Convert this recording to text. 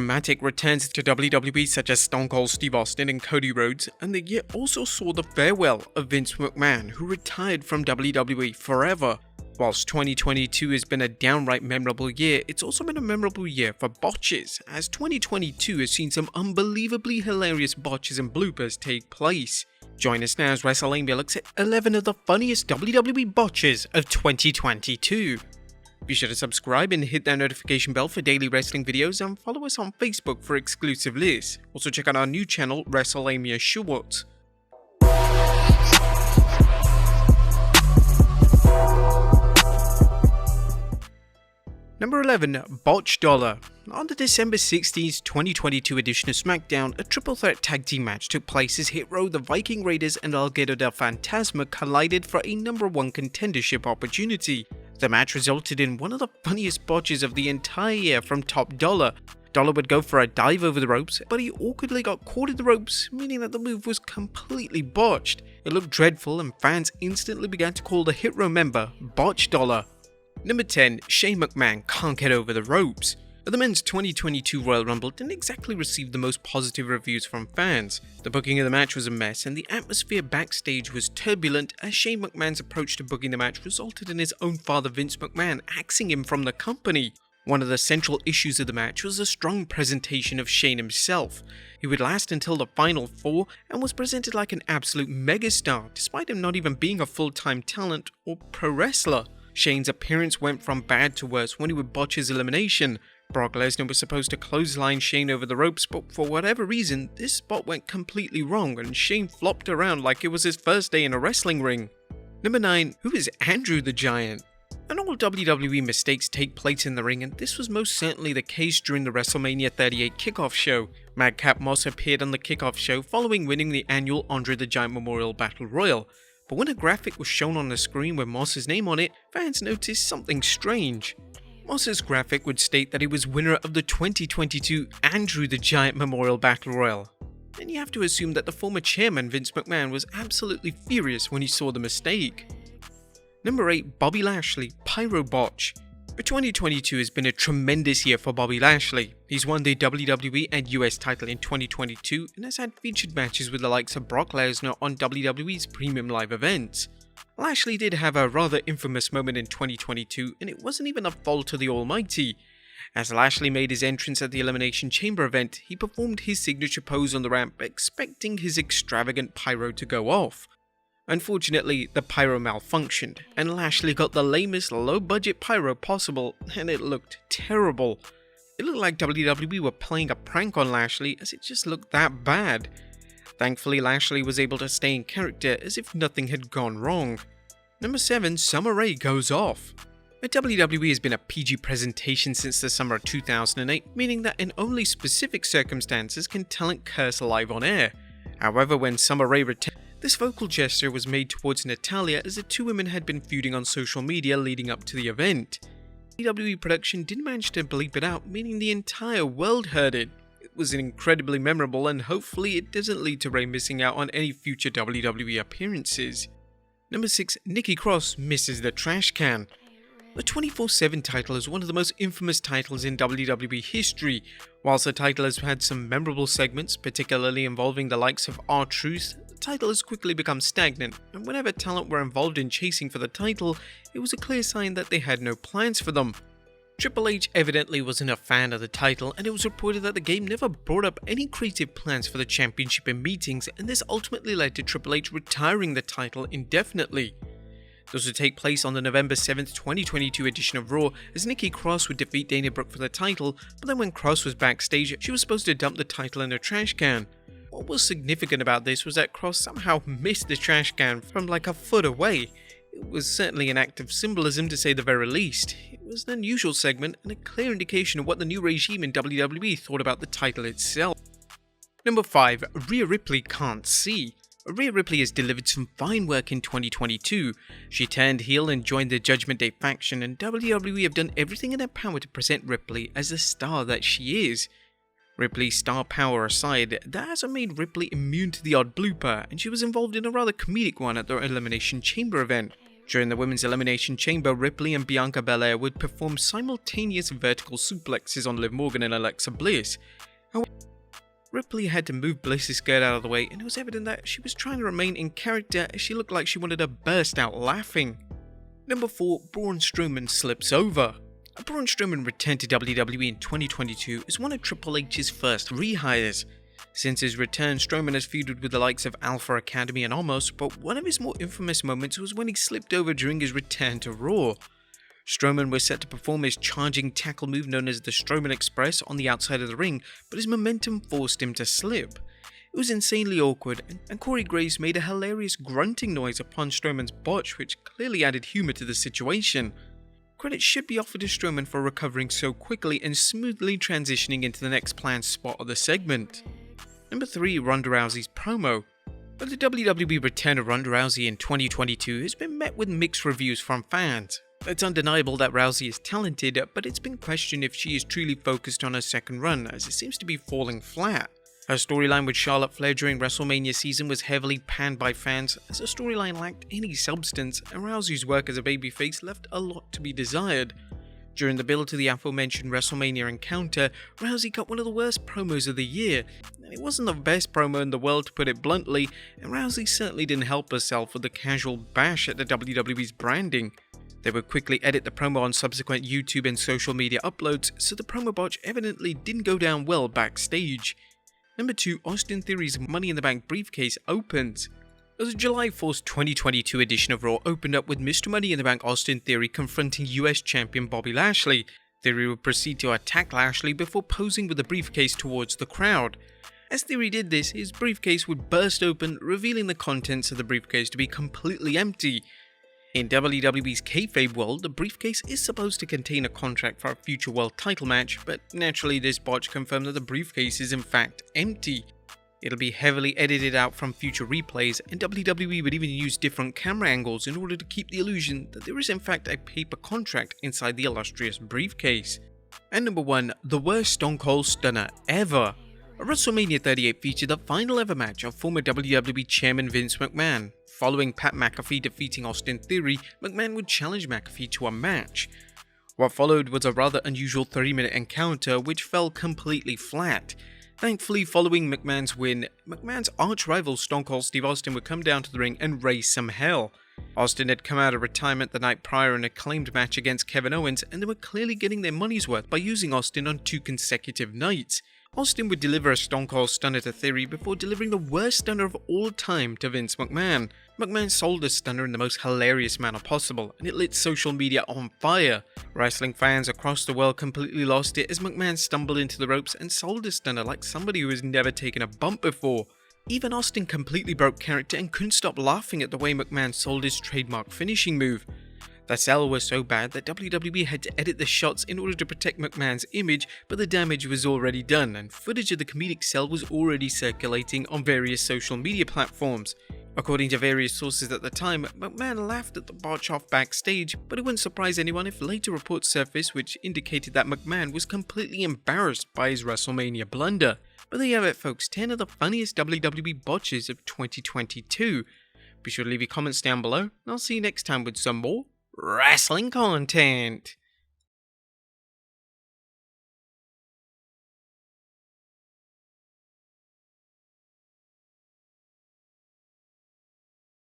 dramatic returns to WWE such as Stone Cold Steve Austin and Cody Rhodes, and the year also saw the farewell of Vince McMahon, who retired from WWE forever. Whilst 2022 has been a downright memorable year, it's also been a memorable year for botches, as 2022 has seen some unbelievably hilarious botches and bloopers take place. Join us now as Wrestlelamia looks at 11 of the funniest WWE botches of 2022. Be sure to subscribe and hit that notification bell for daily wrestling videos, and follow us on Facebook for exclusive lists. Also check out our new channel, Wrestlelamia Shorts. Number 11. Botch Dollar. On the December 16th, 2022 edition of SmackDown, a triple threat tag team match took place as Hit Row, the Viking Raiders, and El Legado del Fantasma collided for a number 1 contendership opportunity. The match resulted in one of the funniest botches of the entire year from Top Dollar. Dollar would go for a dive over the ropes, but he awkwardly got caught in the ropes, meaning that the move was completely botched. It looked dreadful, and fans instantly began to call the Hit Row member Botch Dollar. Number 10. Shane McMahon can't get over the ropes. The men's 2022 Royal Rumble didn't exactly receive the most positive reviews from fans. The booking of the match was a mess, and the atmosphere backstage was turbulent as Shane McMahon's approach to booking the match resulted in his own father Vince McMahon axing him from the company. One of the central issues of the match was a strong presentation of Shane himself. He would last until the final 4 and was presented like an absolute megastar, despite him not even being a full-time talent or pro wrestler. Shane's appearance went from bad to worse when he would botch his elimination. Brock Lesnar was supposed to clothesline Shane over the ropes, but for whatever reason, this spot went completely wrong and Shane flopped around like it was his first day in a wrestling ring. Number 9. Who is Andrew the Giant? And all WWE mistakes take place in the ring, and this was most certainly the case during the WrestleMania 38 kickoff show. Madcap Moss appeared on the kickoff show following winning the annual Andre the Giant Memorial Battle Royal. But when a graphic was shown on the screen with Moss's name on it, fans noticed something strange. Moss's graphic would state that he was winner of the 2022 Andrew the Giant Memorial Battle Royal. And you have to assume that the former chairman Vince McMahon was absolutely furious when he saw the mistake. Number 8. Bobby Lashley, Pyro Botch. 2022 has been a tremendous year for Bobby Lashley. He's won the WWE and US title in 2022 and has had featured matches with the likes of Brock Lesnar on WWE's premium live events. Lashley did have a rather infamous moment in 2022, and it wasn't even a fault of the Almighty. As Lashley made his entrance at the Elimination Chamber event, he performed his signature pose on the ramp, expecting his extravagant pyro to go off. Unfortunately, the pyro malfunctioned, and Lashley got the lamest low-budget pyro possible, and it looked terrible. It looked like WWE were playing a prank on Lashley, as it just looked that bad. Thankfully, Lashley was able to stay in character as if nothing had gone wrong. Number 7. Summer Rae goes off. The WWE has been a PG presentation since the summer of 2008, meaning that in only specific circumstances can talent curse live on air. However, when Summer Rae returned, this vocal gesture was made towards Natalya as the two women had been feuding on social media leading up to the event. WWE production didn't manage to bleep it out, meaning the entire world heard it. It was incredibly memorable, and hopefully it doesn't lead to Rae missing out on any future WWE appearances. Number 6. Nikki Cross misses the trash can. The 24/7 title is one of the most infamous titles in WWE history. Whilst the title has had some memorable segments, particularly involving the likes of R-Truth, the title has quickly become stagnant, and whenever talent were involved in chasing for the title, it was a clear sign that they had no plans for them. Triple H evidently wasn't a fan of the title, and it was reported that the game never brought up any creative plans for the championship in meetings, and this ultimately led to Triple H retiring the title indefinitely. This would take place on the November 7th, 2022 edition of Raw, as Nikki Cross would defeat Dana Brooke for the title, but then when Cross was backstage, she was supposed to dump the title in a trash can. What was significant about this was that Cross somehow missed the trash can from like a foot away. It was certainly an act of symbolism to say the very least. It was an unusual segment and a clear indication of what the new regime in WWE thought about the title itself. Number 5. Rhea Ripley can't see. Rhea Ripley has delivered some fine work in 2022. She turned heel and joined the Judgment Day faction, and WWE have done everything in their power to present Ripley as the star that she is. Ripley's star power aside, that hasn't made Ripley immune to the odd blooper, and she was involved in a rather comedic one at the Elimination Chamber event. During the Women's Elimination Chamber, Ripley and Bianca Belair would perform simultaneous vertical suplexes on Liv Morgan and Alexa Bliss. However, Ripley had to move Bliss's skirt out of the way, and it was evident that she was trying to remain in character as she looked like she wanted to burst out laughing. Number 4, Braun Strowman slips over. Braun Strowman returned to WWE in 2022 as one of Triple H's first rehires. Since his return, Strowman has feuded with the likes of Alpha Academy and Omos, but one of his more infamous moments was when he slipped over during his return to Raw. Strowman was set to perform his charging tackle move known as the Strowman Express on the outside of the ring, but his momentum forced him to slip. It was insanely awkward, and Corey Graves made a hilarious grunting noise upon Strowman's botch, which clearly added humour to the situation. Credit should be offered to Strowman for recovering so quickly and smoothly transitioning into the next planned spot of the segment. Number 3, Ronda Rousey's promo. But the WWE return of Ronda Rousey in 2022 has been met with mixed reviews from fans. It's undeniable that Rousey is talented, but it's been questioned if she is truly focused on her second run, as it seems to be falling flat. Her storyline with Charlotte Flair during WrestleMania season was heavily panned by fans, as the storyline lacked any substance, and Rousey's work as a babyface left a lot to be desired. During the build to the aforementioned WrestleMania encounter, Rousey got one of the worst promos of the year. It wasn't the best promo in the world, to put it bluntly, and Rousey certainly didn't help herself with the casual bash at the WWE's branding. They would quickly edit the promo on subsequent YouTube and social media uploads, so the promo botch evidently didn't go down well backstage. Number 2, Austin Theory's Money in the Bank briefcase opens. The July 4th, 2022 edition of Raw opened up with Mr. Money in the Bank Austin Theory confronting US Champion Bobby Lashley. Theory would proceed to attack Lashley before posing with the briefcase towards the crowd. As Theory did this, his briefcase would burst open, revealing the contents of the briefcase to be completely empty. In WWE's kayfabe world, the briefcase is supposed to contain a contract for a future world title match, but naturally this botch confirmed that the briefcase is in fact empty. It'll be heavily edited out from future replays, and WWE would even use different camera angles in order to keep the illusion that there is in fact a paper contract inside the illustrious briefcase. And number 1, the worst Stone Cold Stunner ever. WrestleMania 38 featured the final ever match of former WWE Chairman Vince McMahon. Following Pat McAfee defeating Austin Theory, McMahon would challenge McAfee to a match. What followed was a rather unusual 30-minute encounter which fell completely flat. Thankfully, following McMahon's win, McMahon's arch-rival Stone Cold Steve Austin would come down to the ring and raise some hell. Austin had come out of retirement the night prior in an acclaimed match against Kevin Owens, and they were clearly getting their money's worth by using Austin on 2 consecutive nights. Austin would deliver a Stone Cold Stunner to Theory before delivering the worst stunner of all time to Vince McMahon. McMahon sold the stunner in the most hilarious manner possible, and it lit social media on fire. Wrestling fans across the world completely lost it as McMahon stumbled into the ropes and sold the stunner like somebody who has never taken a bump before. Even Austin completely broke character and couldn't stop laughing at the way McMahon sold his trademark finishing move. The sell was so bad that WWE had to edit the shots in order to protect McMahon's image, but the damage was already done, and footage of the comedic sell was already circulating on various social media platforms. According to various sources at the time, McMahon laughed at the botch off backstage, but it wouldn't surprise anyone if later reports surfaced which indicated that McMahon was completely embarrassed by his WrestleMania blunder. But there you have it folks, 10 of the funniest WWE botches of 2022. Be sure to leave your comments down below, and I'll see you next time with some more wrestling content.